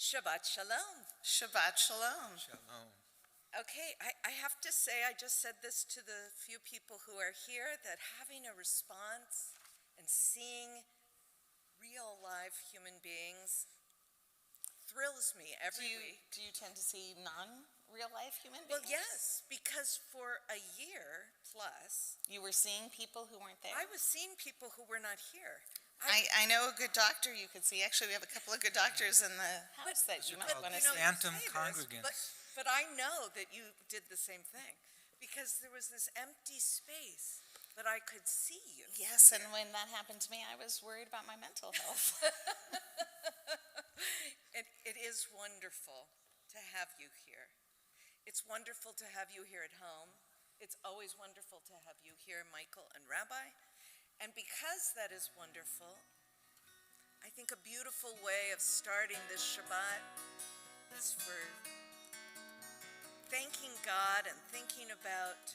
Shabbat Shalom. Shabbat Shalom. Shalom. Okay, I have to say, I just said this to the few people who are here, that having a response and seeing real live human beings thrills me every week. Do you tend to see non-real life human beings? Well, yes, because for a year plus, You were seeing people who weren't there? I was seeing people who were not here. I know a good doctor you could see. Actually, we have a couple of good doctors in the house that you might But, want to you know, see. Phantom say this, congregants. But I know that you did the same thing, because there was this empty space, but I could see you. Yes, and when that happened to me, I was worried about my mental health. It is wonderful to have you here. It's wonderful to have you here at home. It's always wonderful to have you here, Michael and Rabbi. And because that is wonderful, I think a beautiful way of starting this Shabbat is for thanking God and thinking about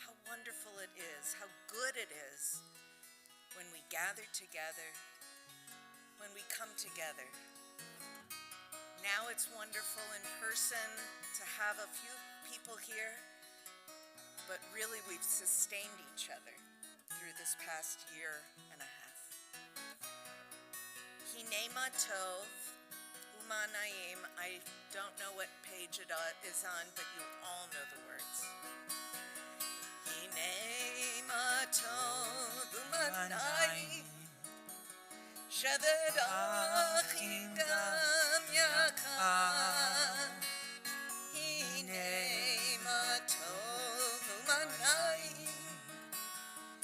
how wonderful it is, how good it is when we gather together, when we come together. Now it's wonderful in person to have a few people here, but really we've sustained each other through this past year and a half. Hinema Tov, Umanayim. I don't know what page it is on, but you all know the words. Hinema Tov, Umanayim. Shavedachim gam yakar. Hinema Tov, Umanayim.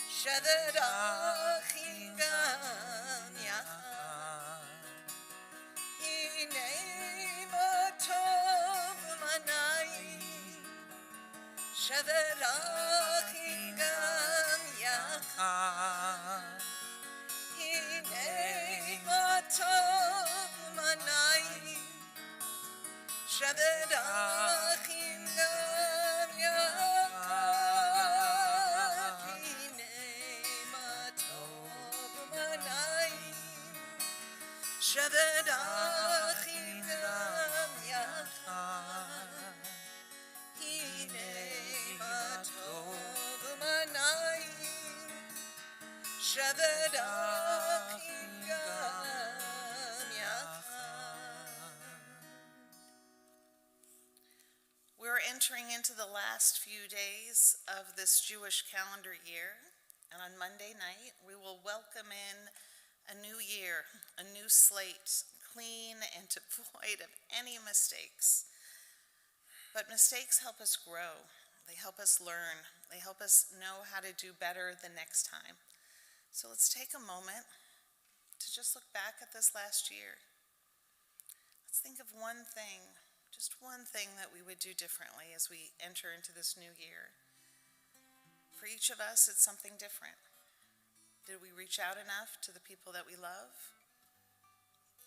Shavedachim gam yakar. Hinema Tov, Umanayim. Shavedachim gam yakar. Hinema Tov, Umanayim. Shavedachim gam yakar. Hinema Tov, Umanayim. Shavedachim gam yakar. Hinema Tov, Umanayim. Shavedachim gam yakar. We're entering into the last few days of this Jewish calendar year, and on Monday night we will welcome in a new year, a new slate, clean and devoid of any mistakes. But mistakes help us grow. They help us learn. They help us know how to do better the next time. So let's take a moment to just look back at this last year. Let's think of one thing, just one thing that we would do differently as we enter into this new year. For each of us, it's something different. Did we reach out enough to the people that we love?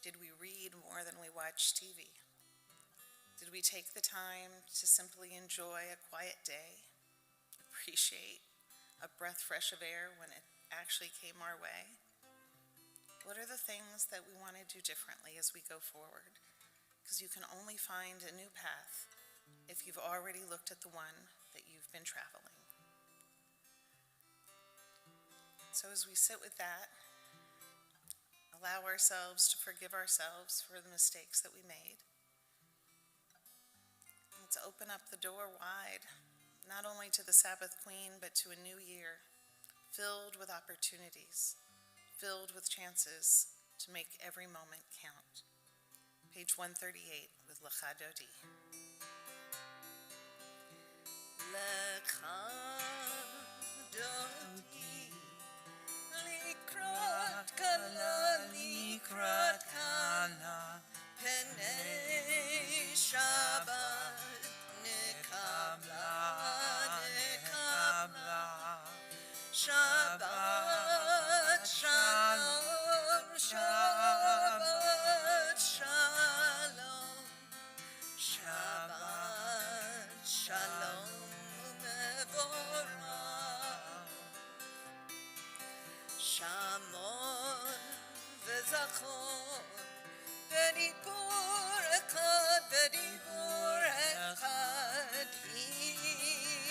Did we read more than we watch TV? Did we take the time to simply enjoy a quiet day, appreciate a breath fresh of air when it actually came our way? What are the things that we want to do differently as we go forward? Because you can only find a new path if you've already looked at the one that you've been traveling. So as we sit with that, allow ourselves to forgive ourselves for the mistakes that we made. Let's open up the door wide, not only to the Sabbath Queen, but to a new year, filled with opportunities, filled with chances to make every moment count. Page 138 with Lecha Dodi. Lecha Dodi, Likrat Kala, Likrat Kala, Penei Shabbat, Nekabla, Nekabla, Shabbat Shalom, Shabbat Shalom, Shabbat Shalom Mevorach, Shamor v'zachor בדיבור אחד, בדיבור אחד,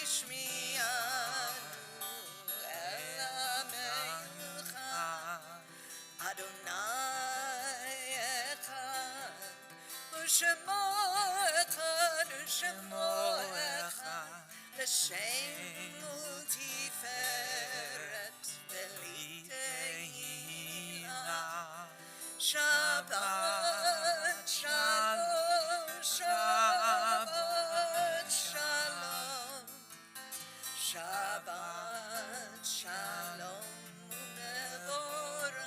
השמיענו אל עמך, אדוני אחד, ושמו אחד, ושמו אחד, לשם ולתפארת ולתהילה. Shabbat Shalom, Shabbat Shalom, Shabbat Shalom Mevorach.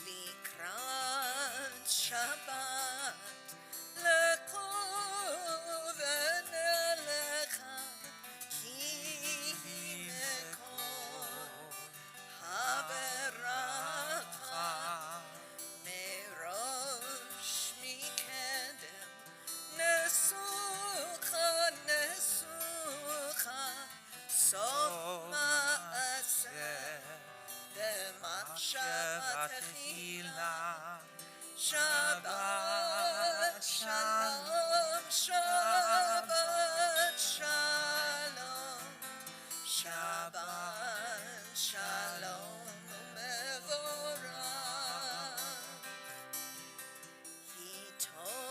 Likrat Shabbat lekov v'nelecha ki mekor haberachah merosh mikedem nesucha nesucha sof ma'aseh b'machshavat tefila. Shabbat Shalom, Shabbat Shalom, Shabbat Shalom Mevorach. Hitoreri,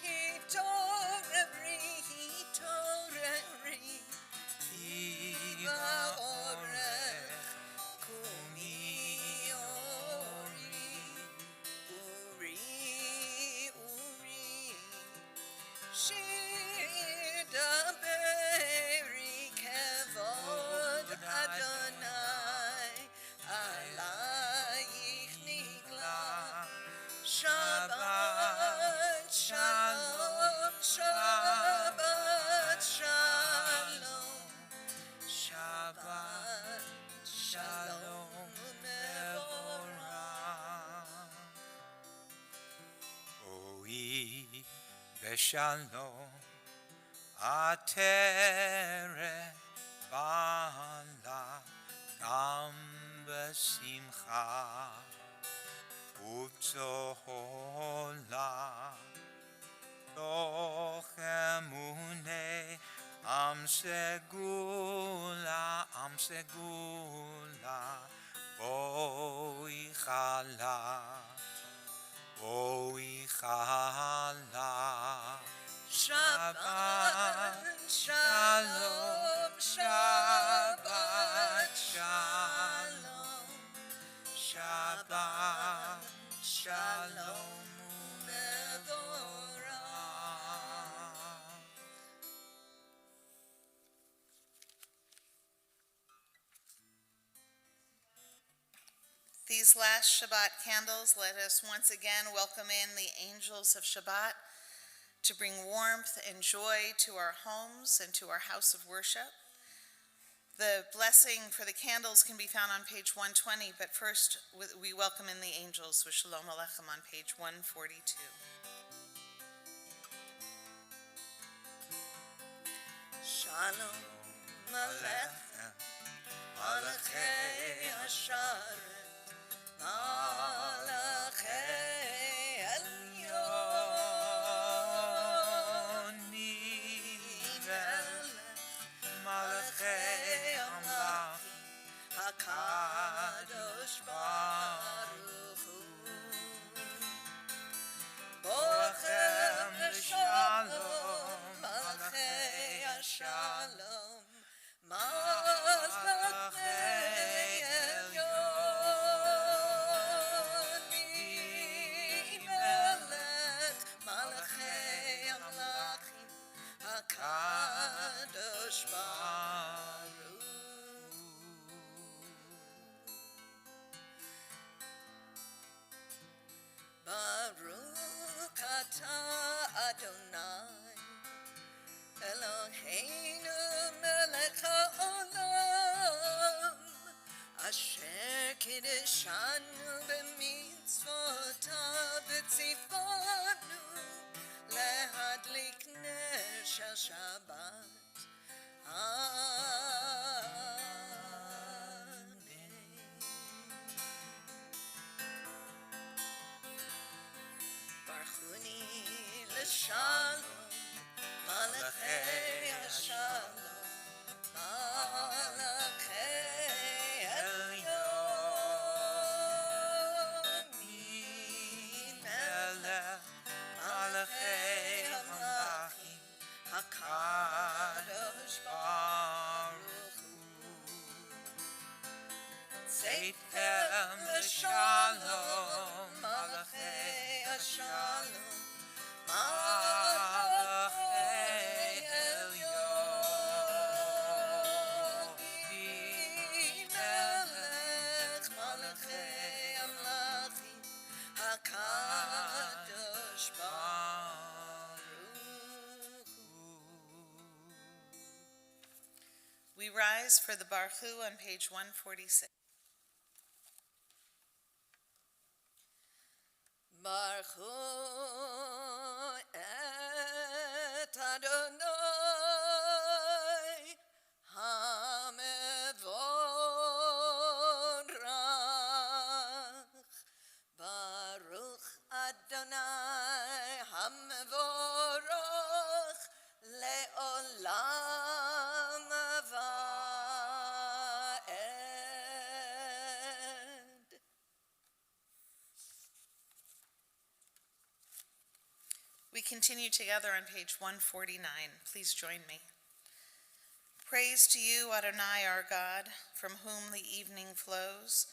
hitoreri, hitoreri, Va'orech kumi ori, uri, shir daberi kevod Adonai, alayich nigla. Shabbat Shalom, Shabbat Shalom, Shabbat Shalom Mevorach. Oi beshalom ateret bala gam besimcha ubzola toch emunei am segula boi chala Shabbat Shalom, Shabbat Shalom, Shabbat Shalom Mevorach. These last Shabbat candles, let us once again welcome in the angels of Shabbat to bring warmth and joy to our homes and to our house of worship. The blessing for the candles can be found on page 120, but first we welcome in the angels with Shalom Aleichem on page 142. Shalom Aleichem, Malachei Hasharet, Malachei Elyon, Malachei Amlachim, HaKadosh Baruch Hu, Bochem L'Shalom, Malachei Shalom, Malachei Elyon, Melech, Malachei Amlachim, HaKadosh Baruch. Baruch atah Adonai, Eloheinu melech haolam, asher kiddushanu b'mitzvotav v'tzivanu lehadlik ner shel Shabbat. Amen. השלום, מלאכי השלום, מלאכי עליון, ממלך מלאכי המלכים, הקדוש ברוך הוא. צאתכם לשלום, מלאכי השלום, מלאכי עליון, ממלך מלאכי המלכים, הקדוש ברוך הוא. We rise for the Baruch on page 146. ברכו את אדוני המבורך, ברוך אדוני המבורך לעולם ועד. We continue together on page 149. Please join me. Praise to you, Adonai, our God, from whom the evening flows.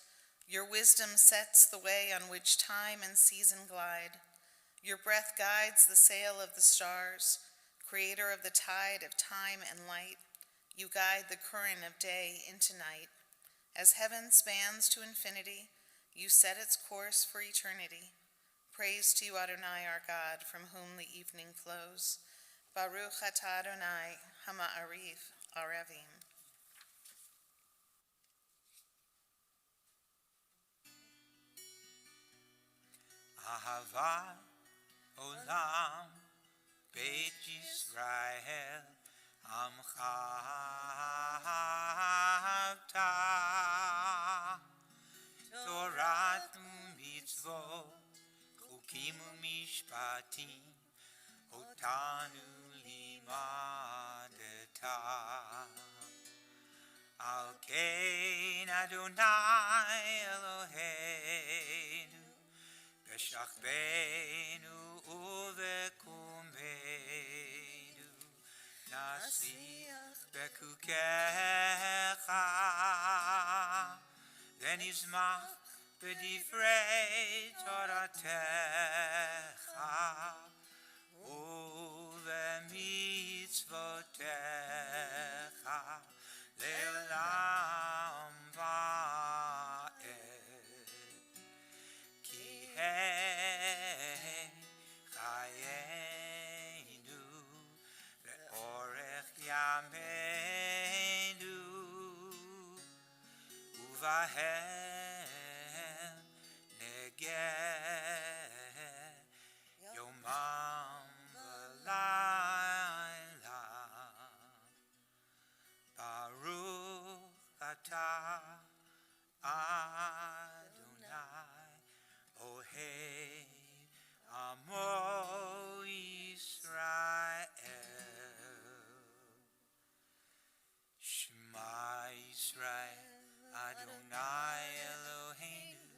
Your wisdom sets the way on which time and season glide. Your breath guides the sail of the stars, creator of the tide of time and light. You guide the current of day into night. As heaven spans to infinity, you set its course for eternity. Praise to you, Adonai, our God, from whom the evening flows. Baruch atah Adonai, hama'arif arevim. Ahavat olam Beit Yisrael Amcha Havta Torat u'mitzvot Chukim u'mishpatim Otanu limadeta Al kein Adonai Eloheinu B'shachbeinu u'v'kumeinu Nasiach b'kukecha V'nizmach b'divrei Toratecha u'v'mitzvotecha Le'olam va'ed Ki hei chayenu le'orech yameinu uvahem negeh yomam v'layla Baruch atah Adonai Ohei Amo Yisrael Shema Yisrael Adonai Eloheinu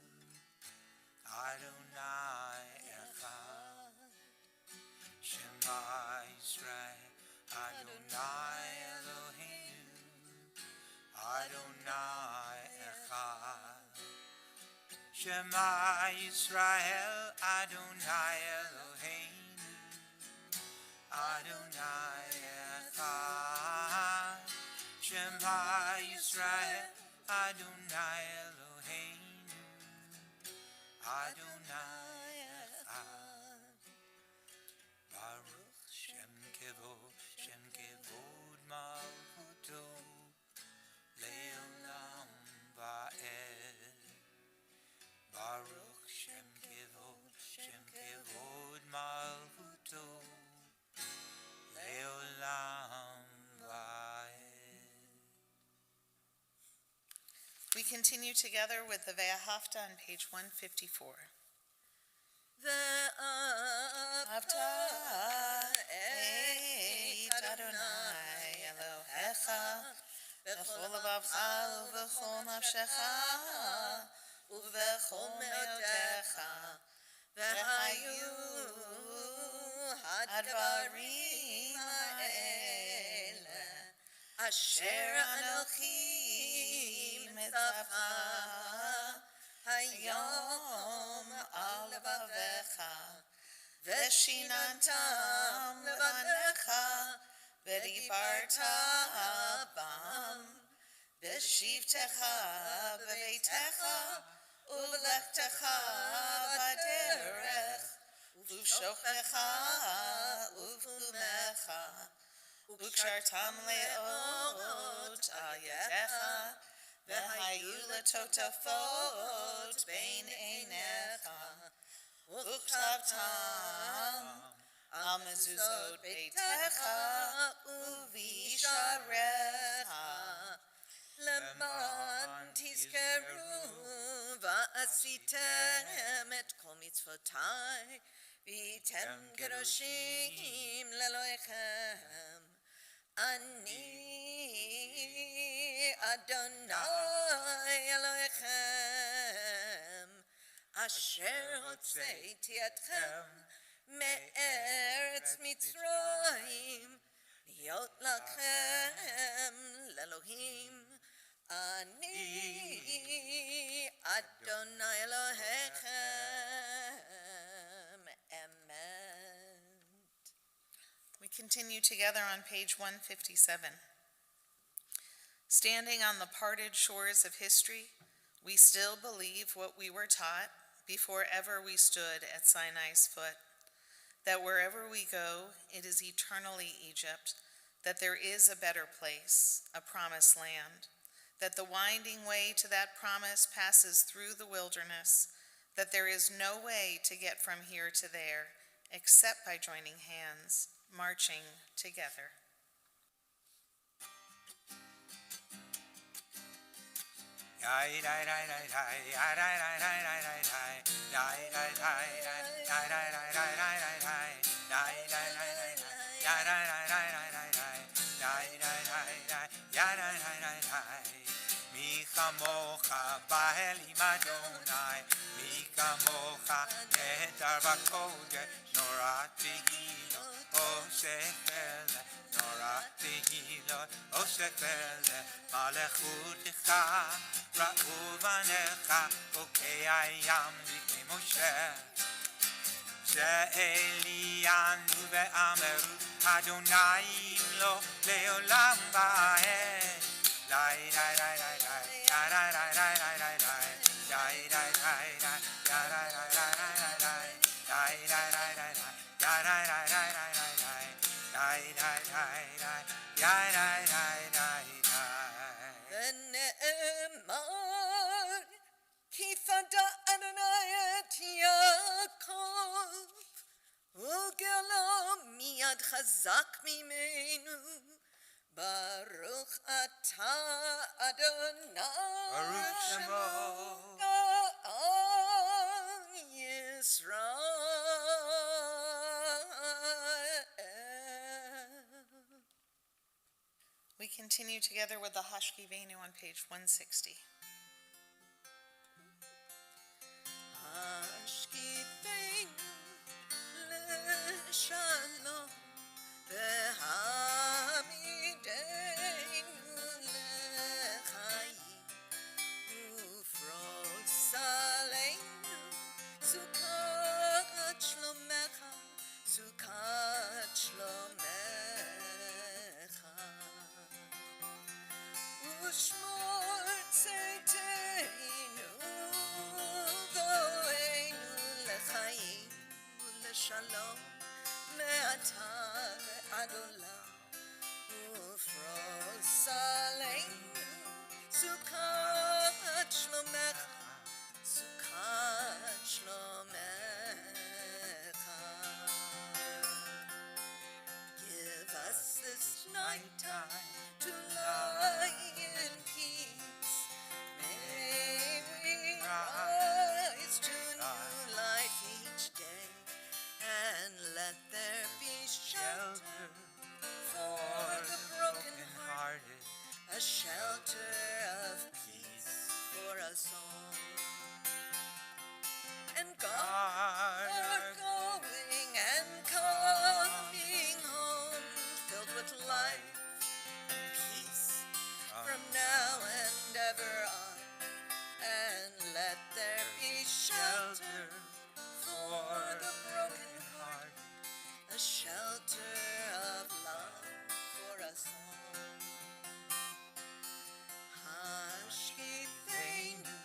Adonai Echad Shema Yisrael Adonai Eloheinu Adonai Echad Shema Yisrael Adonai Eloheinu Adonai Echad Shema Yisrael Adonai Eloheinu Adonai Echad Baruch Shem Kevod Malchuto Le'olam va'ed Baruch Shem Kevod Malchuto Le'olam va'ed. We continue together with the Ve'ahavta on page 154. ואהבת ואהבת את אדוני אלוהיך בכל לבבך ובכל נפשך ובכל מאודך, והיו הדברים האלה אשר אנוכי מצווך היום על לבביך, ושיננתם לבניך, ודיברת בם, בשבתך בביתך, ובלכתך בדרך, ובשוכבך ובקומך, וקשרתם לאות על ידך, והיו לטוטפות בין עיניך, וכתבתם על מזוזות ביתך ובשעריך, למען תזכרו ועשיתם את כל מצוותיי, והייתם קדושים לאלוהיכם. אני אדוני אלוהיכם, אשר הוצאתי אתכם מארץ מצרים, להיות לכם לאלוהים. אני אדוני אלוהיכם. Amen. We continue together on page 157. Standing on the parted shores of history, we still believe what we were taught before ever we stood at Sinai's foot, that wherever we go, it is eternally Egypt, that there is a better place, a promised land, that the winding way to that promise passes through the wilderness, that there is no way to get from here to there except by joining hands, marching together. מי כמוך באלים אדוני, מי כמוך נהדר בקודש, נורא תהילות עושה פלא, נורא תהילות עושה פלא, מלכותך ראו בניך, חוקי הים לפני משה. שאלינו ואמרו, אדוני לא לעולם בעת. Die die die die die die die die die die die ונאמר כי פדה אדוני את יעקב וגאלו מיד חזק ממנו. ברוך אתה אדוני Baruch Shemo. Yisrael. We continue together with the Hashkivenu on page 160. Hashkivenu leshalom והעמידנו לחיים ופרוס עלינו סוכת שלומך, סוכת שלומך, ושמור צאתנו בואנו לחיים ולשלום מעתה עד עולם, ופרוס עלינו סוכת שלומך, סוכת שלומך. Give us this night time to lie in peace. May we rise to new life each day, and let but life and peace from now and ever on. And let there be shelter for the broken heart, a shelter of love for us all. Hashkifeinu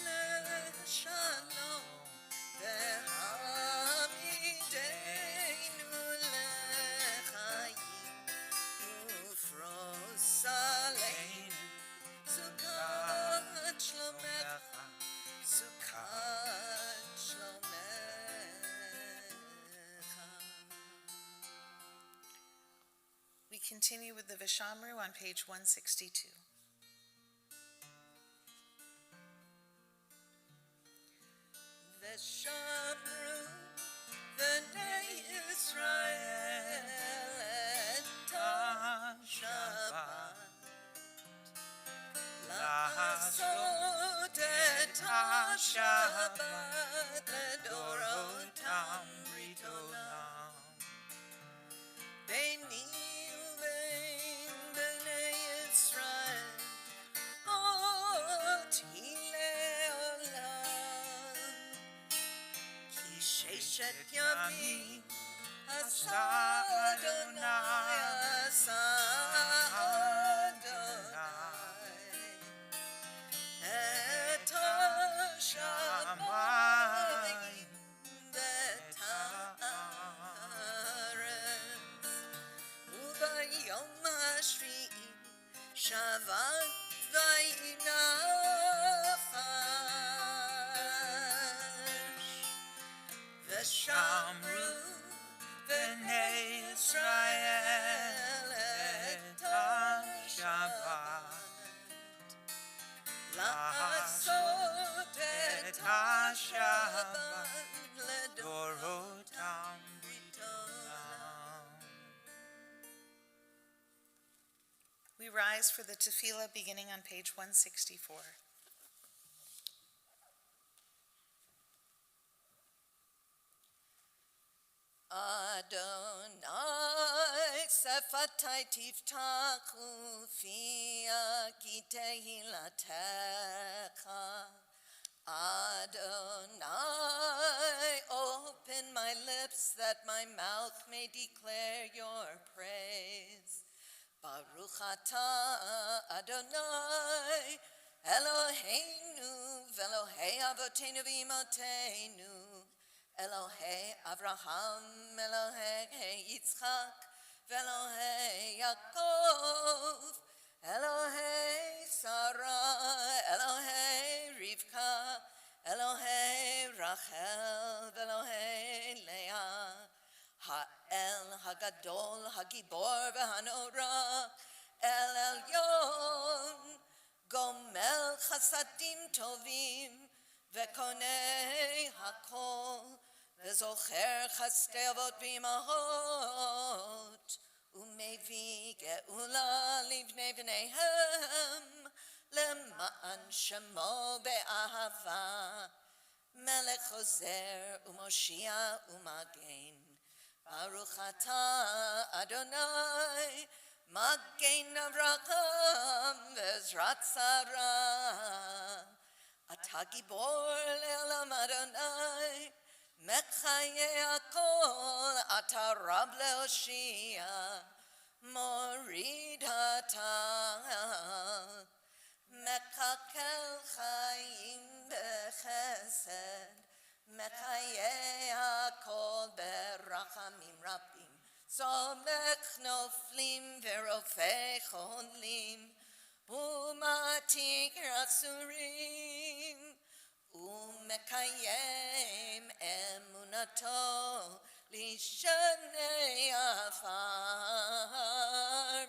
leShalom, ve'hamidenu leChayim, ufros aleinu Sukkot Shlomecha, Sukkot Shlomecha. We continue with the Vishamru on page 162. Veshamru v'nei Yisrael et Shabbat לעשות את השבת לדורותם ברית עולם. ביני ובין בני ישראל אות היא לעולם. כי ששת ימים עשה אדוני עשה את השמיים ואת הארץ, וביום השביעי שבת וינפש. ושמרו בני ישראל את השבת לעשות את השבת לדורותם ברית עולם. We rise for the tefillah beginning on page 164. Adonai sefatai tiftachu fia ki tehilatecha. Adonai, open my lips that my mouth may declare your praise. Baruch atah Adonai, Eloheinu v'Elohei avotenu v'imotenu, Elohei Avraham, Elohei Yitzchak, v'Elohei Yaakov, Elohei Sarah, Elohei Rivka, Elohei Rachel, v'Elohei Leah, Ha'el Hagadol, Hagibor v'Hanora, El Elyon, Gomel Chasadim Tovim, V'konei hakol, v'zocher chasdei avot v'imahot, u'mevi ge'ula livnei v'neihem, למען שמו באהבה, מלך חוזר ומושיע ומגן. ברוך אתה אדוני, מגן אברהם ועזרת שרה. אתה גיבור לעולם אדוני, מחיה הכל, אתה רב להושיע, מוריד אתה. מקלקל חיים בחסד, מחיה הכל ברחמים רבים, סומך נופלים ורופא חולים, ומתיר אסורים, ומקיים אמונתו לשני עפר.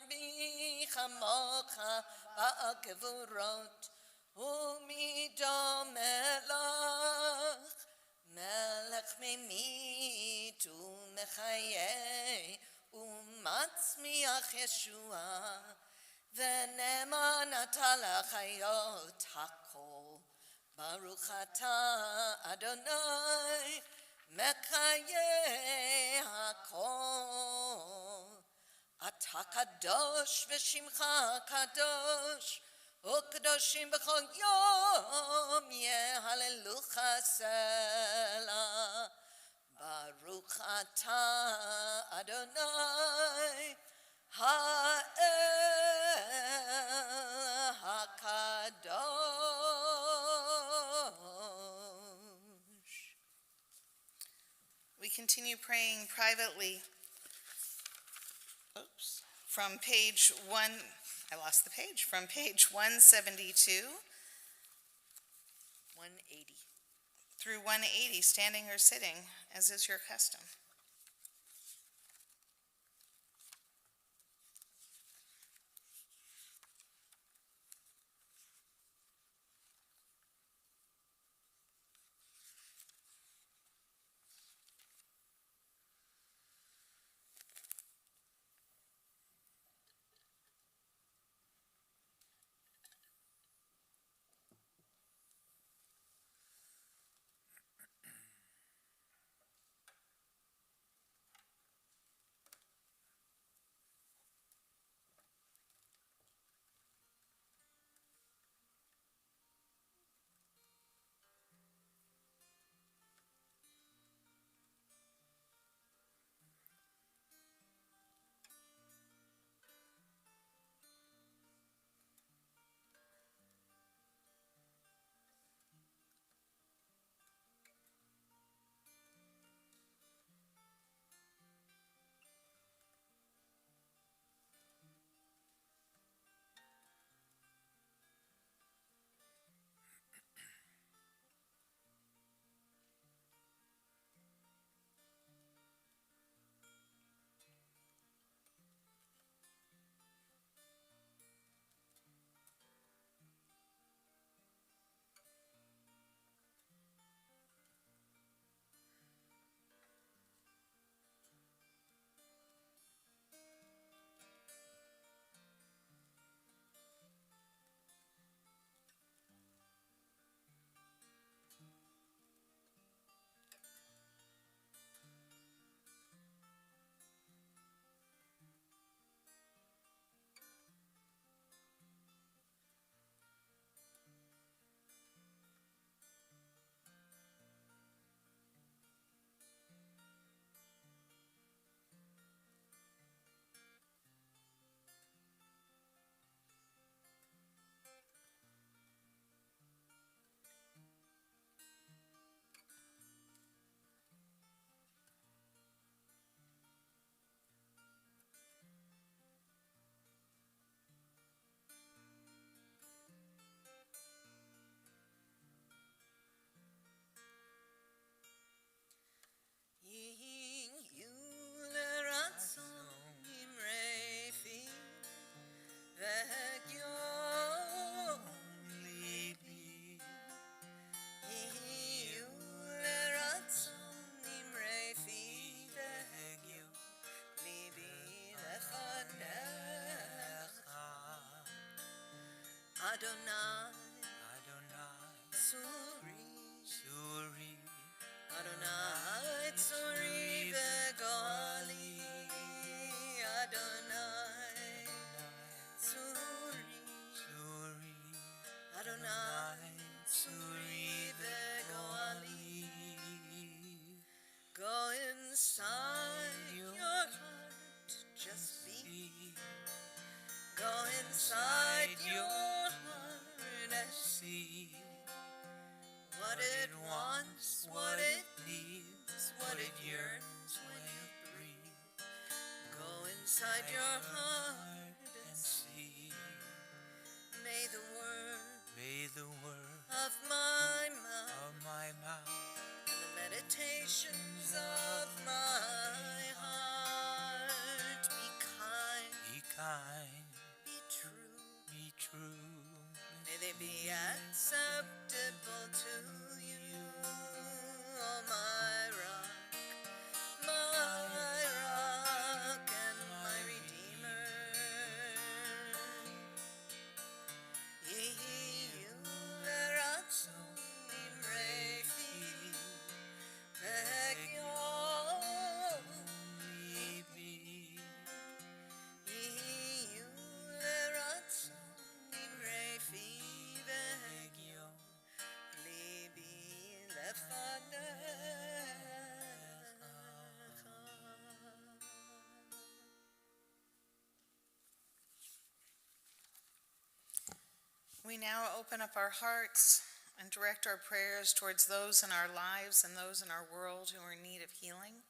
בי כמוך בעל גבורות, ומידו מלך, מלך ממית ומחיה, ומצמיח ישועה, ונאמן אתה לחיות הכל. ברוך אתה אדוני, מקיים הכל. אתה קדוש ושמך קדוש, וקדושים בכל יום יהללוך סלע. ברוך אתה אדוני האל הקדוש. We continue praying privately. Oops. From page 172 180. through 180, standing or sitting, as is your custom. Adonai, Adonai, Suri, Suri, Adonai, Suri Begali, Adonai, Suri, Suri, Adonai, Suri Begali. Go inside your heart, just be. Go inside your heart and see what it wants, what it needs, what it yearns when you breathe. Go inside your heart and see. may the word of my mouth and the meditations of my heart be kind, be true. May they be acceptable to you, oh my rock and my redeemer. Yehi uratzon imrefi v'egyom libi. We now open up our hearts and direct our prayers towards those in our lives and those in our world who are in need of healing,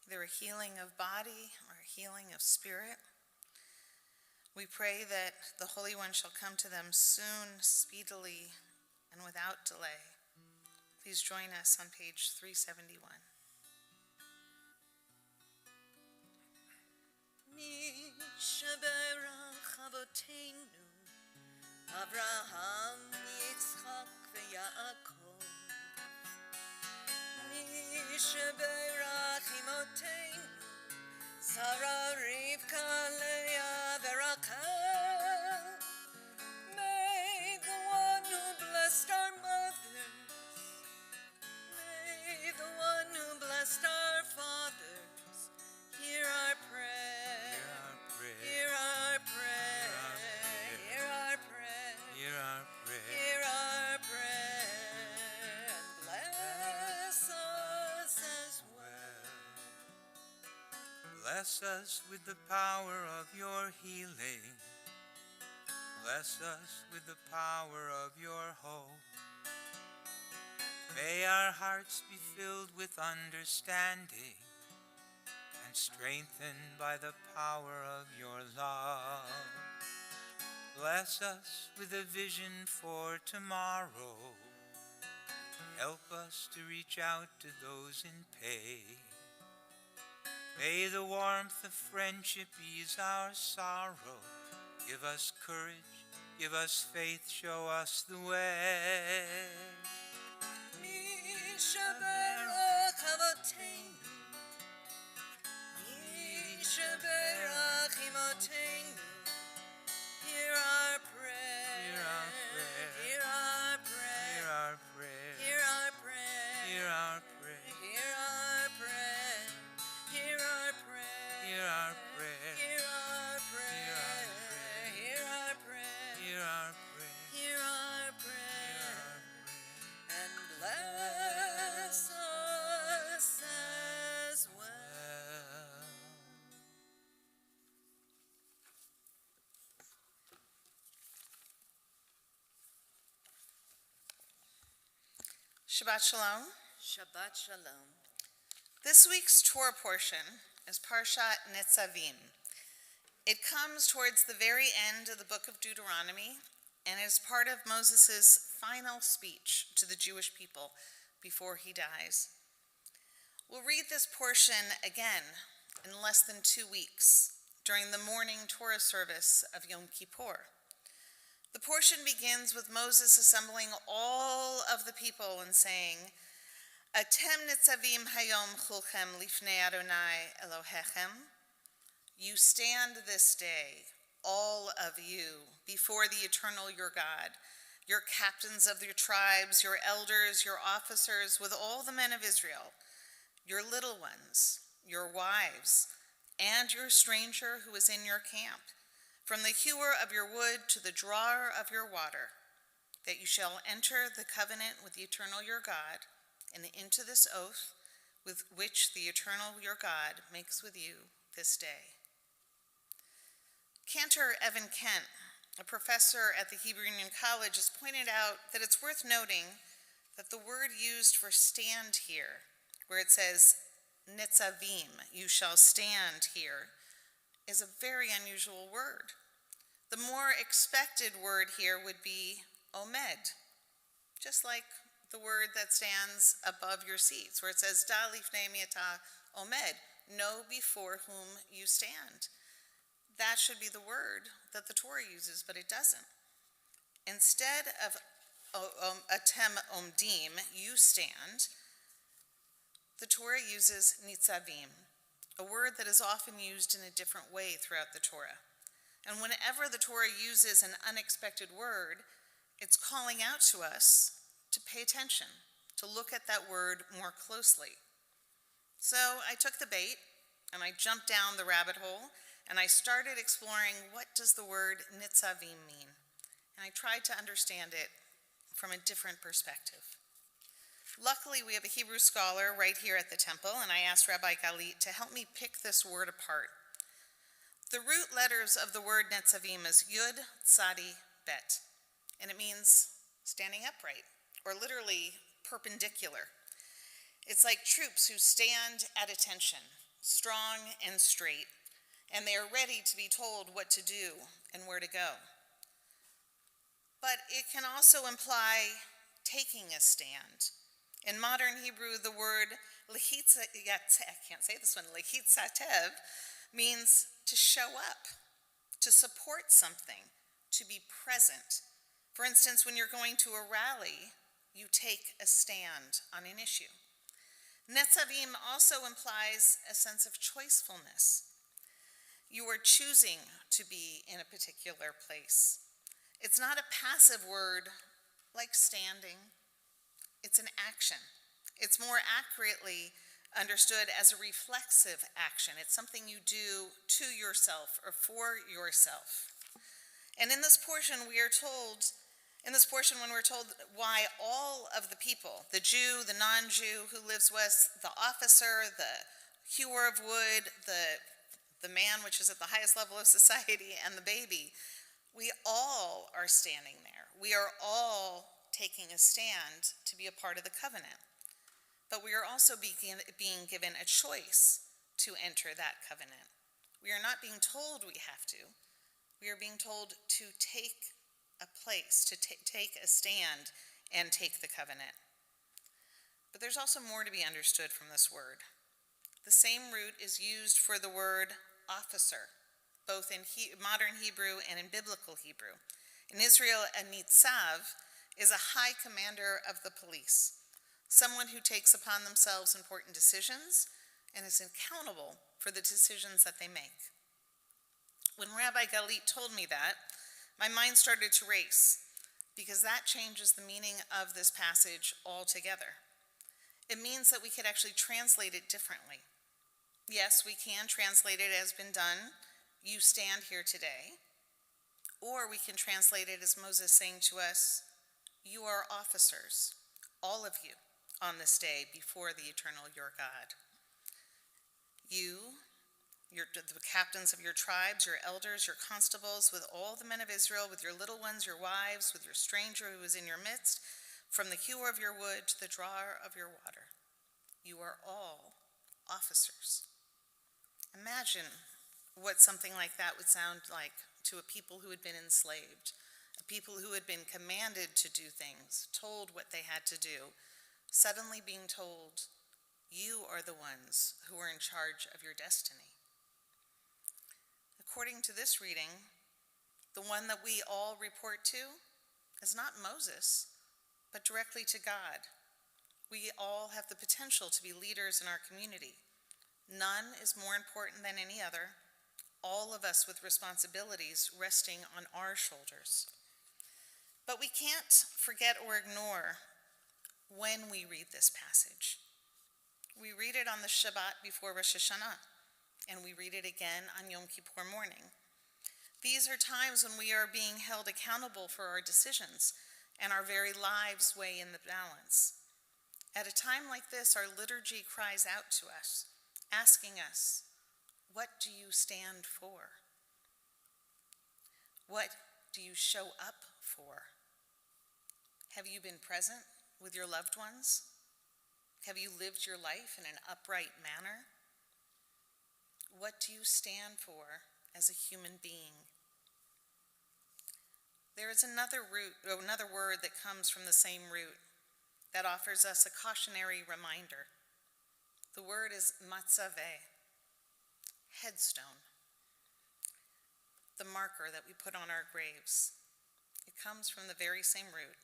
either a healing of body or a healing of spirit. We pray that the Holy One shall come to them soon, speedily, and without delay. Please join us on page 371. Mi sheberach avotenu Avraham, Yitzchak veYaakov. Mi sheberach imotenu Sarah, Rivka, Leah, veRachel. May the one who blessed our mothers, may the one who blessed our fathers, hear our prayer. Hear our prayer. Hear our prayer. Hear our prayer. Hear our prayer. And bless us as well. Bless us with the power of your healing. Bless us with the power of your hope. May our hearts be filled with understanding and strengthened by the power of your love. Bless us with a vision for tomorrow. Help us to reach out to those in pain. May the warmth of friendship ease our sorrow. Give us courage, give us faith, show us the way. Mi sheberach avotenu, Mi sheberach imotenu. Hear our prayer. Hear our prayer. Hear our prayer. Hear our prayer. Hear our prayer. Hear our prayer. Hear our prayer. Hear our prayer. Hear our prayer. Hear our prayer. Hear our prayer. Hear our prayer. Hear our prayer. And bless us as well. Shabbat Shalom. Shabbat Shalom. This week's Torah portion is Parshat Nitzavim. It comes towards the very end of the book of Deuteronomy and is part of Moses' final speech to the Jewish people before he dies. We'll read this portion again in less than 2 weeks during the morning Torah service of Yom Kippur. The portion begins with Moses assembling all of the people and saying, Atem nitzavim hayom chulchem lifnei Adonai Elohechem. You stand this day, all of you, before the eternal your God, your captains of your tribes, your elders, your officers, with all the men of Israel, your little ones, your wives, and your stranger who is in your camp, from the hewer of your wood to the drawer of your water, that you shall enter the covenant with the eternal your God, and into this oath with which the eternal your God makes with you this day. Cantor Evan Kent, a professor at the Hebrew Union College, has pointed out that it's worth noting that the word used for stand here, where it says, nitzavim, you shall stand here, is a very unusual word. The more expected word here would be omed, just like the word that stands above your seats, where it says, da lifnei mi'ata omed, know before whom you stand. That should be the word that the Torah uses, but it doesn't. Instead of atem omdim, you stand, the Torah uses nitzavim, a word that is often used in a different way throughout the Torah. And whenever the Torah uses an unexpected word, it's calling out to us to pay attention, to look at that word more closely. So I took the bait and I jumped down the rabbit hole and I started exploring what does the word nitzavim mean. And I tried to understand it from a different perspective. Luckily, we have a Hebrew scholar right here at the temple, and I asked Rabbi Galit to help me pick this word apart. The root letters of the word nitzavim is Yud, Tzadi, Bet. and it means standing upright, or literally perpendicular. It's like troops who stand at attention, strong and straight, and they are ready to be told what to do and where to go. But it can also imply taking a stand. In modern Hebrew, the word lechitzatev means to show up, to support something, to be present. For instance, when you're going to a rally, you take a stand on an issue. Netzavim also implies a sense of choicefulness. You are choosing to be in a particular place. It's not a passive word like standing. It's an action. It's more accurately understood as a reflexive action. It's something you do to yourself or for yourself. And in this portion, when we're told why all of the people, the Jew, the non-Jew who lives with, the officer, the hewer of wood, the man which is at the highest level of society, and the baby, we all are standing there. We are all taking a stand to be a part of the covenant. But we are also being given a choice to enter that covenant. We are not being told we have to. We are being told to take a place, to take a stand and take the covenant. But there's also more to be understood from this word. The same root is used for the word officer, both in modern Hebrew and in biblical Hebrew. In Israel, a nitzav is a high commander of the police, someone who takes upon themselves important decisions and is accountable for the decisions that they make. When Rabbi Galit told me that, my mind started to race, because that changes the meaning of this passage altogether. It means that we could actually translate it differently. Yes, we can translate it as been done, you stand here today. Or we can translate it as Moses saying to us, you are officers, all of you, on this day before the eternal your God. The captains of your tribes, your elders, your constables, with all the men of Israel, with your little ones, your wives, with your stranger who is in your midst, from the hewer of your wood to the drawer of your water. You are all officers. Imagine what something like that would sound like to a people who had been enslaved, a people who had been commanded to do things, told what they had to do, suddenly being told, you are the ones who are in charge of your destiny. According to this reading, the one that we all report to is not Moses, but directly to God. We all have the potential to be leaders in our community. None is more important than any other, all of us with responsibilities resting on our shoulders. But we can't forget or ignore when we read this passage. We read it on the Shabbat before Rosh Hashanah, and we read it again on Yom Kippur morning. These are times when we are being held accountable for our decisions, and our very lives weigh in the balance. At a time like this, our liturgy cries out to us, asking us, what do you stand for? What do you show up for? Have you been present with your loved ones? Have you lived your life in an upright manner? What do you stand for as a human being? There is another word that comes from the same root that offers us a cautionary reminder. The word is matzaveh, headstone, the marker that we put on our graves. It comes from the very same root,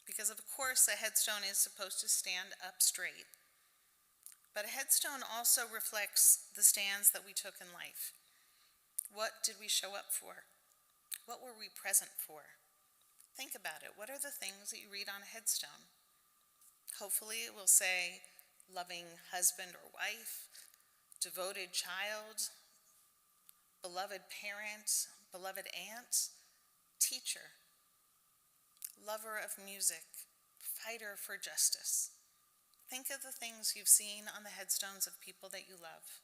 because of course a headstone is supposed to stand up straight. But a headstone also reflects the stands that we took in life. What did we show up for? What were we present for? Think about it. What are the things that you read on a headstone? Hopefully it will say loving husband or wife, devoted child, beloved parent, beloved aunt, teacher, lover of music, fighter for justice. Think of the things you've seen on the headstones of people that you love.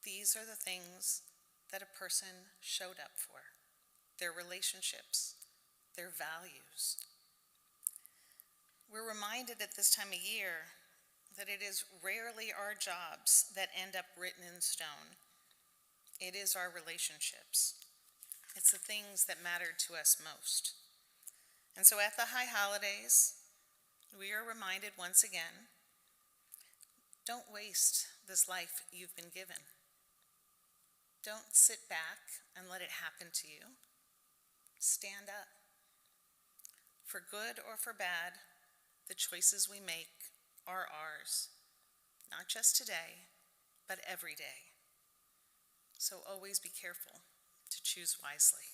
These are the things that a person showed up for. Their relationships, their values. We're reminded at this time of year that it is rarely our jobs that end up written in stone. It is our relationships. It's the things that matter to us most. And so at the high holidays, we are reminded once again, don't waste this life you've been given. Don't sit back and let it happen to you. Stand up. For good or for bad, the choices we make are ours, not just today, but every day. So always be careful to choose wisely.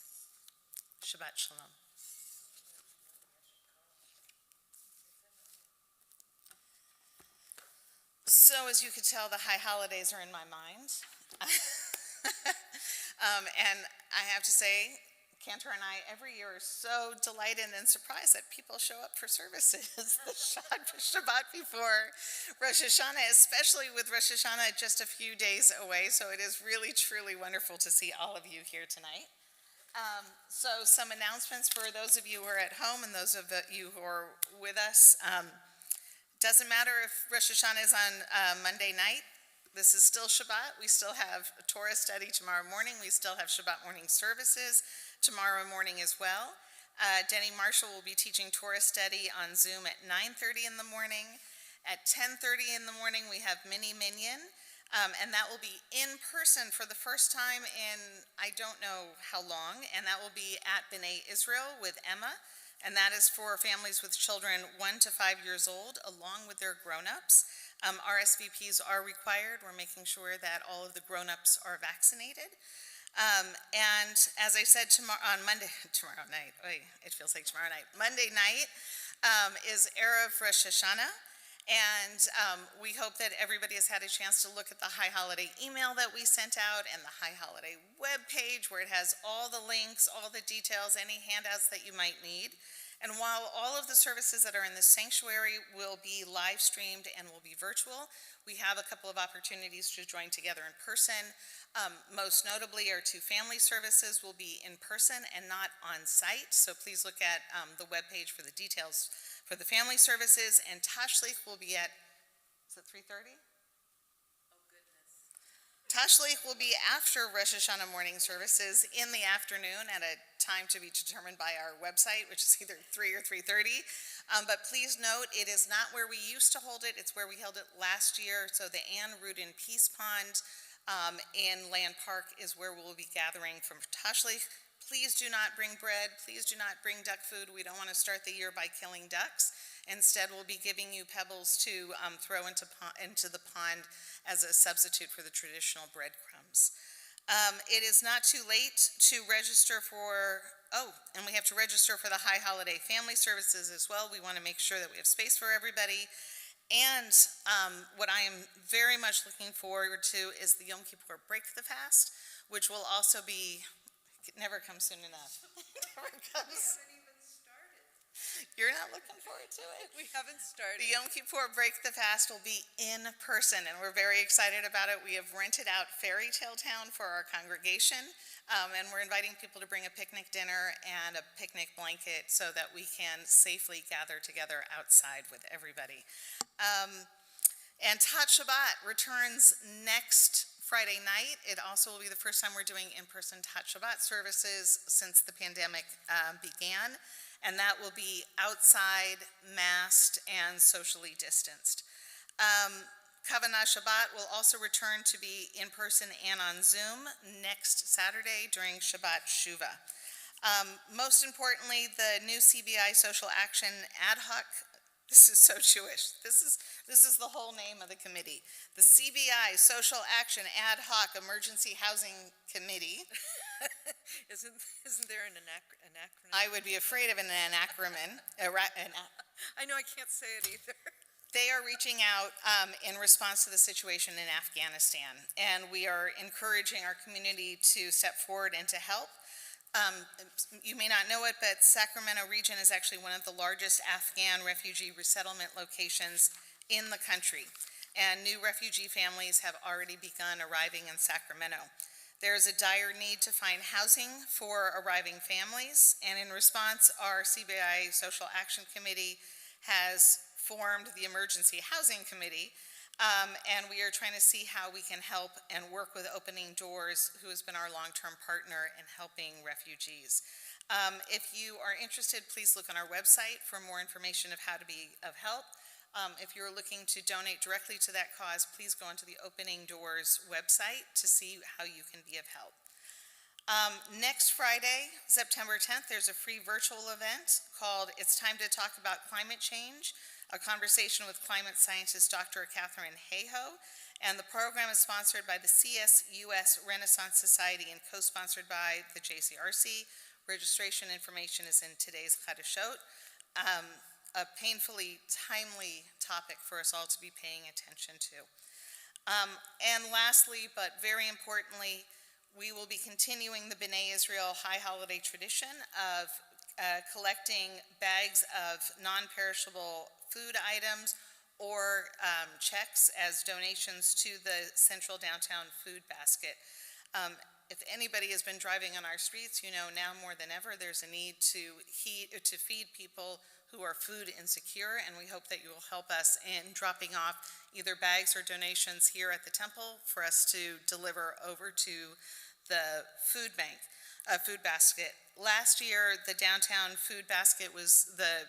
Shabbat Shalom. So as you could tell, the high holidays are in my mind. And I have to say, Cantor and I every year are so delighted and surprised that people show up for services the Shabbat before Rosh Hashanah, especially with Rosh Hashanah just a few days away. So it is really, truly wonderful to see all of you here tonight. So some announcements for those of you who are at home and those of you who are with us. Doesn't matter if Rosh Hashanah is on Monday night. This is still Shabbat. We still have a Torah study tomorrow morning. We still have Shabbat morning services tomorrow morning as well. Denny Marshall will be teaching Torah study on Zoom at 9:30 in the morning. At 10:30 in the morning, we have Mini Minyan, and that will be in person for the first time in I don't know how long, and that will be at B'nai Israel with Emma. And that is for families with children 1 to 5 years old, along with their grown-ups. RSVPs are required. We're making sure that all of the grown-ups are vaccinated. And as I said on Monday, tomorrow night, it feels like tomorrow night. Monday night is Erev Rosh Hashanah. And we hope that everybody has had a chance to look at the High Holiday email that we sent out and the High Holiday webpage where it has all the links, all the details, any handouts that you might need. And while all of the services that are in the sanctuary will be live streamed and will be virtual, we have a couple of opportunities to join together in person. Most notably, our 2 family services will be in person and not on site. So please look at the webpage for the details for the family services, and Tashlich will be at, is it 3:30? Oh, goodness. Tashlich will be after Rosh Hashanah morning services in the afternoon at a time to be determined by our website, which is either 3 or 3:30. But please note, it is not where we used to hold it. It's where we held it last year. So the Ann Rudin Peace Pond in Land Park is where we'll be gathering from Tashlich. Please do not bring bread. Please do not bring duck food. We don't want to start the year by killing ducks. Instead, we'll be giving you pebbles to throw into the pond as a substitute for the traditional breadcrumbs. It is not too late to register for, and we have to register for the High Holiday Family Services as well. We want to make sure that we have space for everybody. And what I am very much looking forward to is the Yom Kippur Break the Fast, which will also be, it never comes soon enough. It never comes. We haven't even started. You're not looking forward to it? We haven't started. The Yom Kippur Break the Fast will be in person, and we're very excited about it. We have rented out Fairy Tale Town for our congregation, and we're inviting people to bring a picnic dinner and a picnic blanket so that we can safely gather together outside with everybody. And Tat Shabbat returns next Friday night. It also will be the first time we're doing in-person Tat Shabbat services since the pandemic began. And that will be outside, masked, and socially distanced. Kavanah Shabbat will also return to be in person and on Zoom next Saturday during Shabbat Shuvah. Most importantly, the new CBI Social Action Ad Hoc. This is so Jewish. This is the whole name of the committee. The CBI Social Action Ad Hoc Emergency Housing Committee. Isn't there an acronym? I would be afraid of an anacronym. I know, I can't say it either. They are reaching out in response to the situation in Afghanistan, and we are encouraging our community to step forward and to help. You may not know it, but Sacramento region is actually one of the largest Afghan refugee resettlement locations in the country, and new refugee families have already begun arriving in Sacramento. There is a dire need to find housing for arriving families, and in response, our CBI Social Action Committee has formed the Emergency Housing Committee, and we are trying to see how we can help and work with Opening Doors, who has been our long-term partner in helping refugees. If you are interested, please look on our website for more information of how to be of help. If you're looking to donate directly to that cause, please go onto the Opening Doors website to see how you can be of help. Next Friday, September 10th, there's a free virtual event called It's Time to Talk About Climate Change, a conversation with climate scientist Dr. Catherine Hayhoe, and the program is sponsored by the CSUS Renaissance Society and co-sponsored by the JCRC. Registration information is in today's Chadashot. A painfully timely topic for us all to be paying attention to. And lastly, but very importantly, we will be continuing the B'nai Israel High Holiday tradition of collecting bags of non-perishable food items or checks as donations to the Central Downtown Food Basket. If anybody has been driving on our streets, you know now more than ever there's a need to feed people who are food insecure, and we hope that you will help us in dropping off either bags or donations here at the temple for us to deliver over to the food basket. Last year, the downtown food basket was, the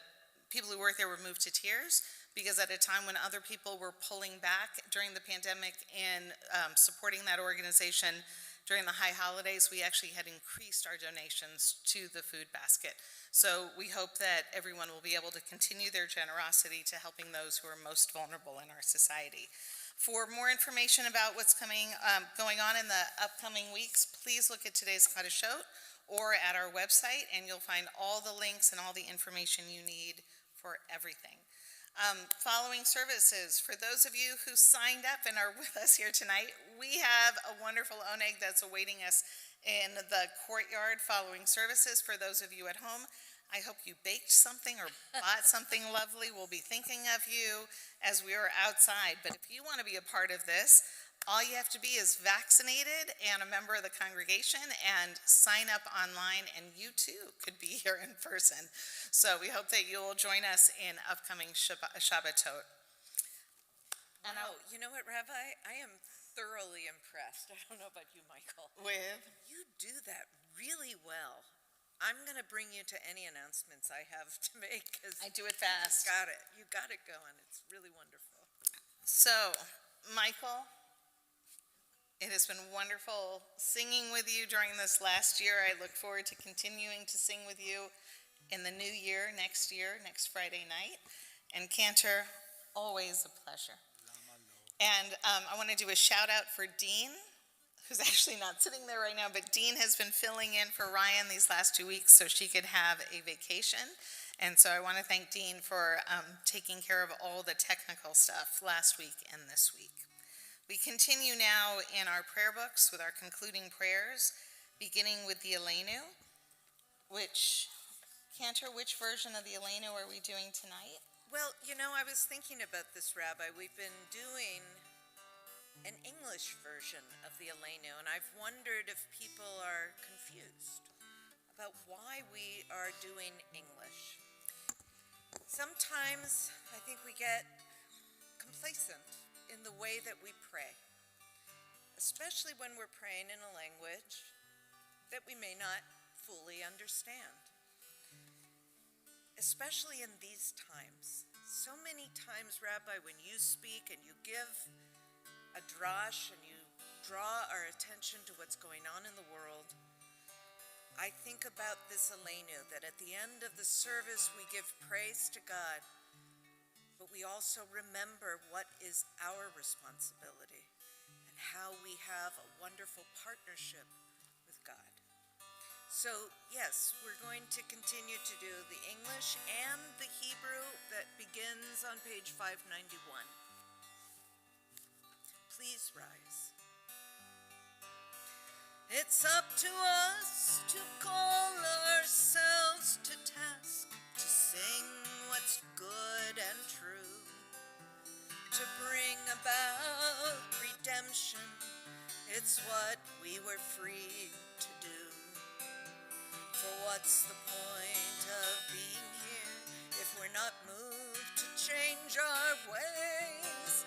people who worked there were moved to tears because at a time when other people were pulling back during the pandemic and supporting that organization during the high holidays, we actually had increased our donations to the food basket. So we hope that everyone will be able to continue their generosity to helping those who are most vulnerable in our society. For more information about what's going on in the upcoming weeks, please look at today's Chadashot or at our website, and you'll find all the links and all the information you need for everything. Following services, for those of you who signed up and are with us here tonight, we have a wonderful oneg that's awaiting us in the courtyard following services. For those of you at home, I hope you baked something or bought something lovely. We'll be thinking of you as we are outside. But if you want to be a part of this, all you have to be is vaccinated and a member of the congregation and sign up online, and you too could be here in person. So we hope that you will join us in upcoming Shabbatot. Wow, you know what, Rabbi? I am thoroughly impressed. I don't know about you, Michael. With? You do that really well. I'm going to bring you to any announcements I have to make. 'Cause I do it fast. You got it going. It's really wonderful. So, Michael, it has been wonderful singing with you during this last year. I look forward to continuing to sing with you in the new year, next Friday night. And Cantor, always a pleasure. And I want to do a shout out for Dean, who's actually not sitting there right now, but Dean has been filling in for Ryan these last 2 weeks so she could have a vacation. And so I want to thank Dean for taking care of all the technical stuff last week and this week. We continue now in our prayer books with our concluding prayers, beginning with the Aleinu, Cantor, which version of the Aleinu are we doing tonight? Well, you know, I was thinking about this, Rabbi. We've been doing an English version of the Aleinu, and I've wondered if people are confused about why we are doing English. Sometimes I think we get complacent in the way that we pray, especially when we're praying in a language that we may not fully understand. Especially in these times. So many times, Rabbi, when you speak and you give a drash and you draw our attention to what's going on in the world, I think about this Aleinu, that at the end of the service we give praise to God, but we also remember what is our responsibility and how we have a wonderful partnership with God. So, yes, we're going to continue to do the English and the Hebrew that begins on page 591. Please rise. It's up to us to call ourselves to task, to sing what's good and true, to bring about redemption It's what we were free to do. For what's the point of being here if we're not moved to change our ways?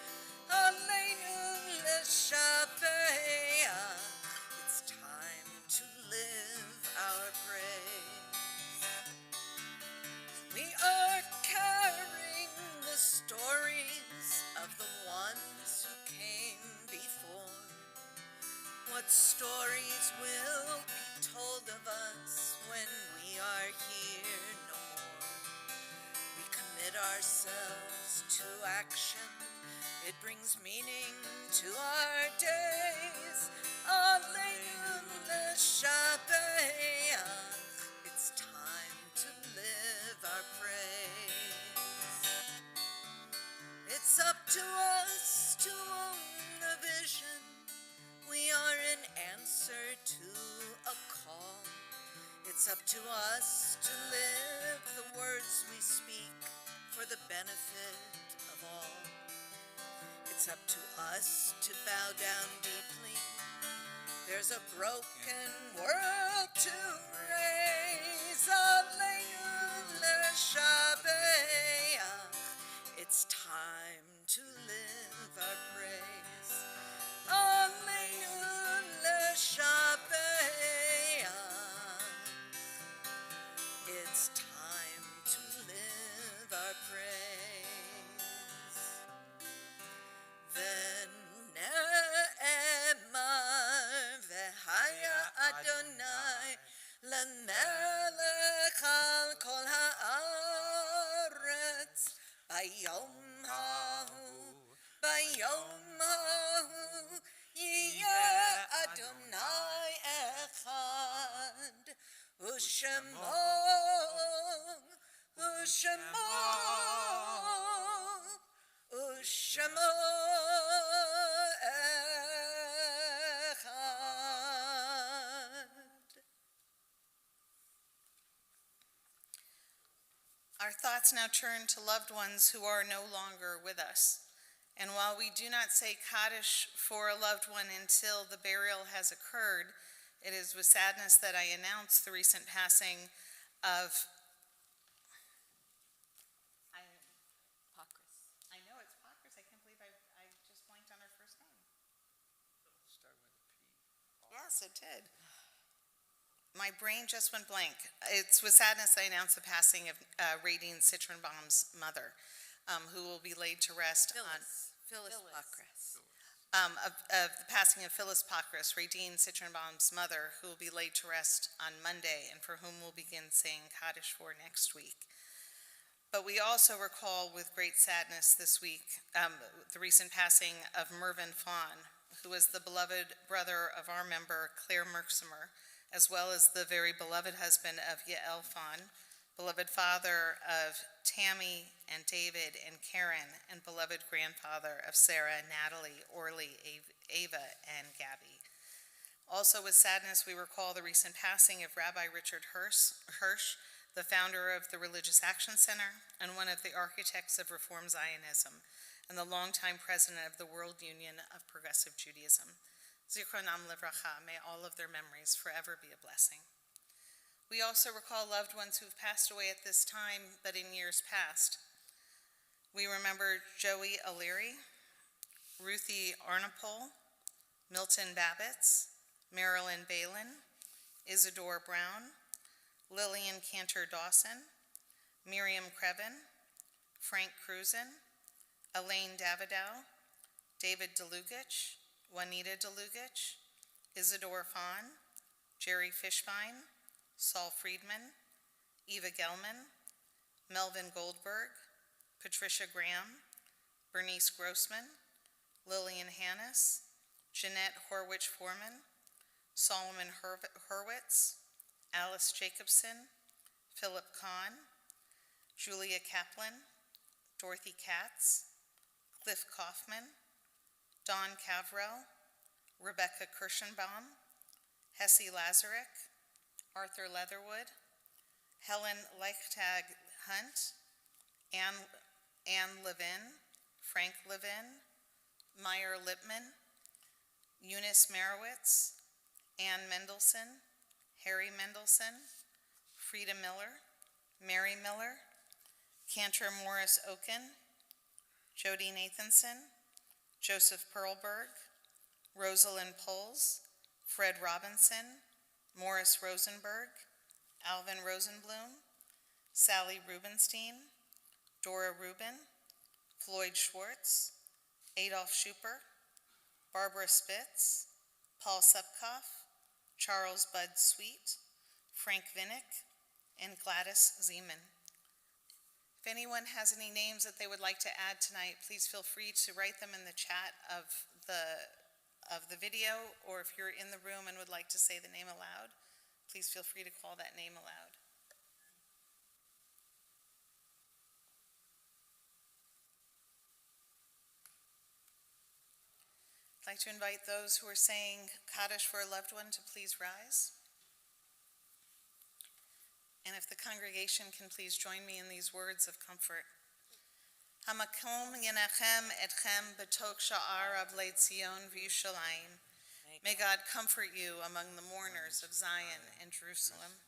Aleinu l'shabeach. It's time to live our praise. We are carrying the stories of the ones who came before. What stories will be told of us when we are here no more? We commit ourselves to action. It brings meaning to our days. Aleinu l'shabeach. It's time to live our praise. It's up to us to own a vision. We are an answer to a call. It's up to us to live the words we speak for the benefit of all. It's up to us to bow down deeply. There's a broken world to raise. Aleinu l'shabeach. It's time to live our praise. Aleinu l'shabeach. It's time to live our praise. V'ne'emar v'haya Adonai l'melech al kol ha'aretz bayom hahu yiyeh Adonai echad u'shemo echad. Our thoughts now turn to loved ones who are no longer with us. And while we do not say Kaddish for a loved one until the burial has occurred, it is with sadness that I announce the recent passing of I know it's Pakris. I can't believe I just blanked on her first name. Start with a P. Yes, it did. My brain just went blank. It's with sadness I announce the passing of Radine Citronbaum's mother, who will be laid to rest Phyllis Pakris. of the passing of Phyllis Pakris, Radine Citronbaum's mother, who will be laid to rest on Monday and for whom we'll begin saying Kaddish for next week. But we also recall with great sadness this week the recent passing of Mervyn Fawn, who was the beloved brother of our member Claire Merksimer, as well as the very beloved husband of Yael Fawn, beloved father of Tammy and David and Karen, and beloved grandfather of Sarah, Natalie, Orly, Ava, and Gabby. Also with sadness, we recall the recent passing of Rabbi Richard Hirsch, the founder of the Religious Action Center and one of the architects of Reform Zionism, and the longtime president of the World Union of Progressive Judaism. Zichronam livracha, may all of their memories forever be a blessing. We also recall loved ones who've passed away at this time, but in years past. We remember Joey O'Leary, Ruthie Arnapol, Milton Babbitts, Marilyn Balin, Isadore Brown, Lillian Cantor Dawson, Miriam Krevin, Frank Cruzen, Elaine Davidow, David DeLugich, Juanita DeLugich, Isadore Fawn, Jerry Fishbein, Saul Friedman, Eva Gelman, Melvin Goldberg, Patricia Graham, Bernice Grossman, Lillian Hannes, Jeanette Horwich-Foreman, Solomon Hurwitz, Alice Jacobson, Philip Kahn, Julia Kaplan, Dorothy Katz, Cliff Kaufman, Don Cavrell, Rebecca Kirschenbaum, Hessie Lazarek, Arthur Leatherwood, Helen Leichtag Hunt, Anne Levin, Frank Levin, Meyer Lipman, Eunice Merowitz, Ann Mendelson, Harry Mendelson, Frida Miller, Mary Miller, Cantor Morris Oken, Jody Nathanson, Joseph Perlberg, Rosalind Poles, Fred Robinson, Morris Rosenberg, Alvin Rosenblum, Sally Rubenstein, Dora Rubin, Floyd Schwartz, Adolf Schuper, Barbara Spitz, Paul Supkoff, Charles Bud Sweet, Frank Vinnick, and Gladys Zeman. If anyone has any names that they would like to add tonight, please feel free to write them in the chat of the video, or if you're in the room and would like to say the name aloud, please feel free to call that name aloud. I'd like to invite those who are saying Kaddish for a loved one to please rise. And if the congregation can please join me in these words of comfort. Hamakom yenachem etchem betok sha'ar avlei Tzion v'Yushalayim. May God comfort you among the mourners of Zion and Jerusalem.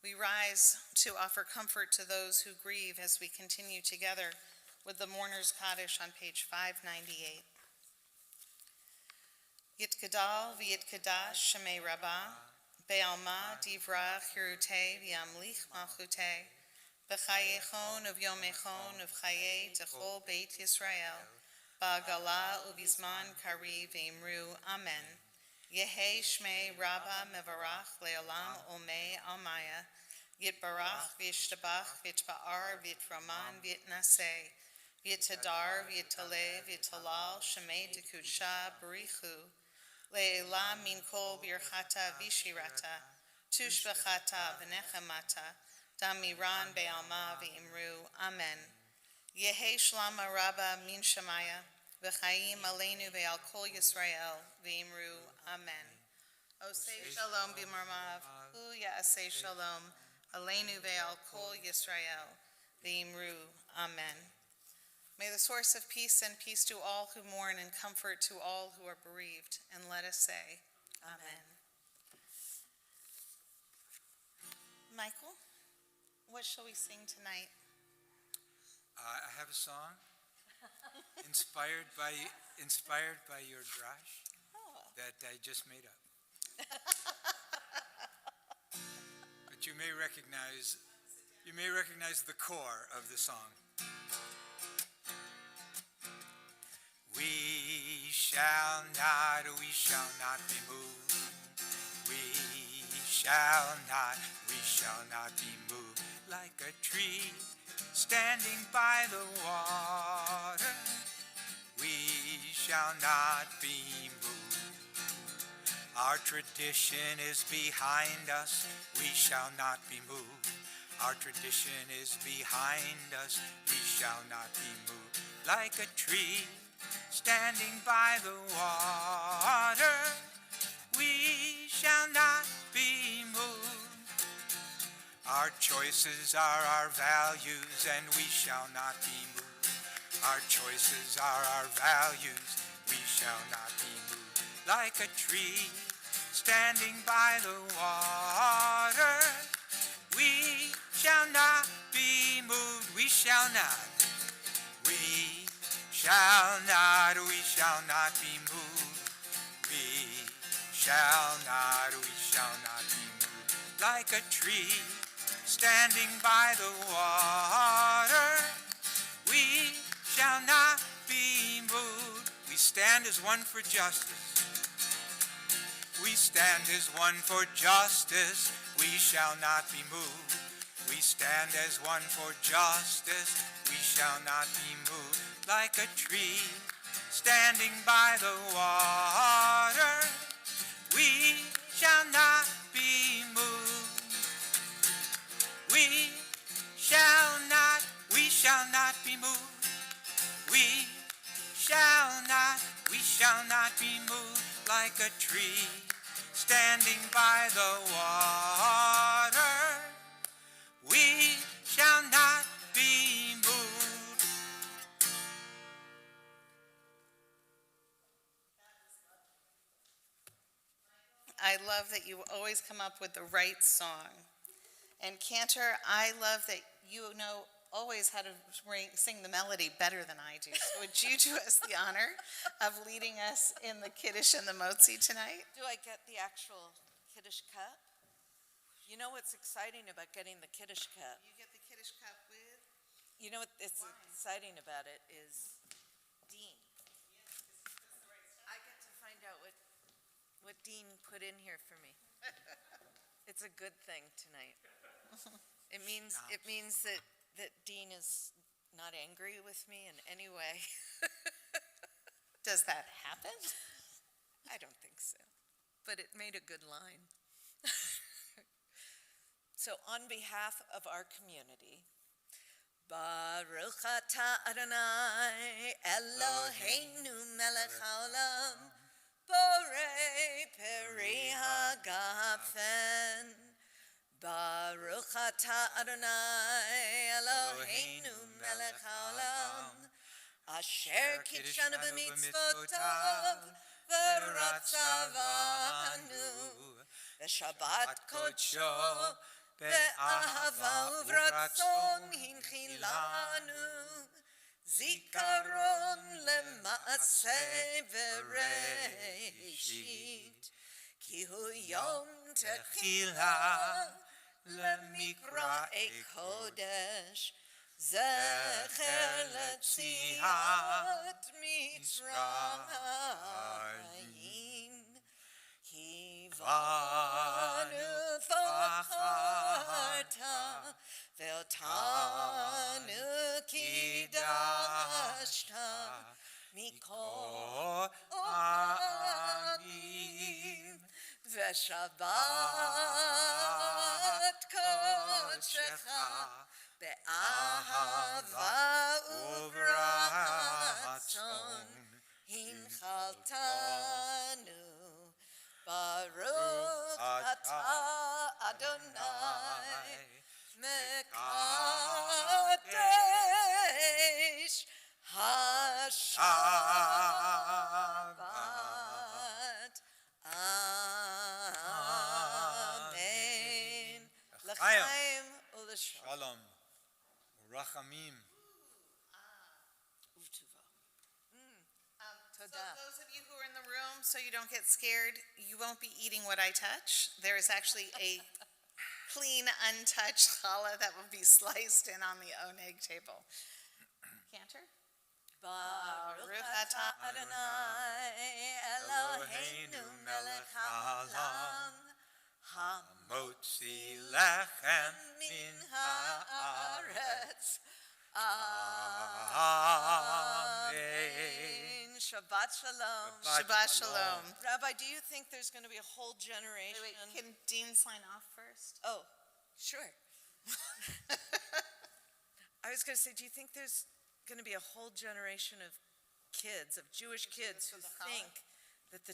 We rise to offer comfort to those who grieve as we continue together with the Mourner's Kaddish on page 598. Yitgadal v'yitgadash shemei Rabbah, be'alma divra chirutei v'yamlich malchutei, b'chayechon uv'yomechon uv'chayei techol beit Yisrael, ba'agala uv'izman kari v'imru amen. Yehi shmei Rabbah mevarach le'olam omei almaya, yitbarach v'yishtabach v'yitba'ar v'yitraman v'yitnaseh, v'yitadar v'yitaleh v'yitalal shemei dekudsha barichu, Le'ela min kol birchata v'shirata, tushbachata v'nechemata, damiran be'alma v'imru, amen. Yehi shlama rabba min shemaya, v'chaim aleinu ve'al kol Yisrael, v'imru, amen. Osei shalom b'marmav, hu ya'asei shalom, aleinu ve'al kol Yisrael, v'imru, amen. May the source of peace send peace to all who mourn and comfort to all who are bereaved. And let us say, amen. Michael, what shall we sing tonight? I have a song inspired by your drash that I just made up. But you may recognize the core of the song. We shall not be moved. We shall not be moved. Like a tree standing by the water, we shall not be moved. Our tradition is behind us, we shall not be moved. Our tradition is behind us, we shall not be moved. Like a tree standing by the water, we shall not be moved. Our choices are our values, and we shall not be moved. Our choices are our values, we shall not be moved. Like a tree standing by the water, we shall not be moved. We shall not. We shall not be moved. We shall not be moved. Like a tree standing by the water, we shall not be moved. We stand as one for justice. We stand as one for justice. We shall not be moved. We stand as one for justice. We shall not be moved. Like a tree standing by the water, we shall not be moved. We shall not be moved. We shall not be moved. Like a tree standing by the water, we shall not be moved. I love that you always come up with the right song. And Cantor, I love that you know always how to sing the melody better than I do. So would you do us the honor of leading us in the Kiddush and the Motzi tonight? Do I get the actual Kiddush cup? You know what's exciting about getting the Kiddush cup? You get the Kiddush cup with? You know what is exciting about it is Dean. I get to find out what Dean put in here for me. It's a good thing tonight. It means that Dean is not angry with me in any way. Does that happen? I don't think so, but it made a good line. So on behalf of our community, Baruch atah Adonai Eloheinu melech haolam borei peri hagafen. Baruch atah Adonai Eloheinu melech haolam asher kitshanu b'mitzvotav v'ratzavanu v'shabbat kodsho be'ahava uvratzon hinchilanu zikaron lema'aseh v'reishit ki hu yom techilah lemikra kodesh zecher letziat mitzrayim kivanu facharta ve'otanu kidashta mikol amim ve'shabbat kodshecha be'ahava uvratzon hinchaltanu Baruch atah Adonai mekadesh hashabbat. Amen. L'chaim u'l'shalom. Shalom. Rachamim. So those of you who are in the room, so you don't get scared, you won't be eating what I touch. There is actually a clean, untouched challah that will be sliced in on the oneg table. Cantor? Baruch atah Adonai Eloheinu melech haolam Motzi lechem min min haaretz. Amen. Shabbat shalom. Shabbat shalom. Rabbi, do you think there's going to be a whole generation? Wait, can Dean sign off first? Oh, sure. I was going to say, do you think there's going to be a whole generation of kids, of Jewish kids, who for the challah? think that the